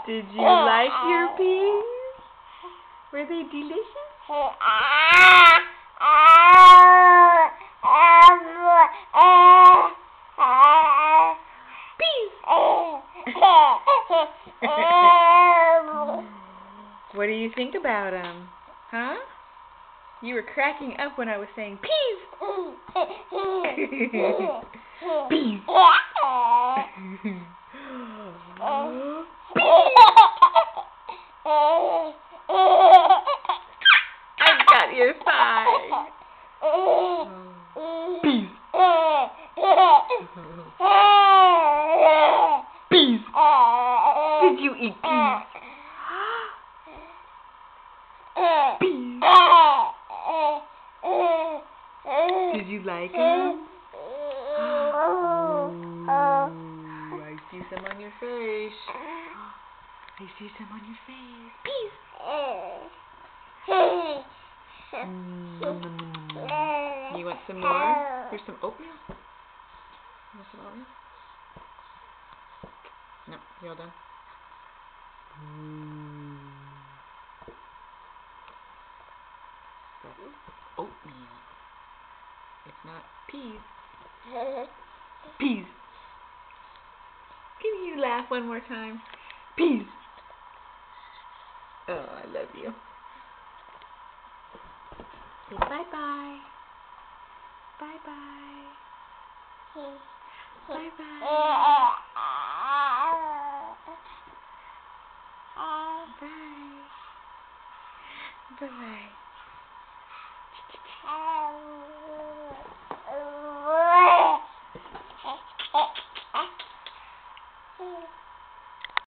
Did you like your peas? Were they delicious? Peas! What do you think about them? Huh? You were cracking up when I was saying peas! Peas! I got your thigh. Peas. Peas. Did you eat peas? Peas. Did you like them? I see some on your face. I see some on your face. Peas. You want some more? Here's some oatmeal. You want some oatmeal? No, you're all done. That's oatmeal. It's not peas. Peas. Can you laugh one more time? Peas. Oh, I love you. Say bye-bye. Bye-bye. Bye-bye. Bye. Bye-bye.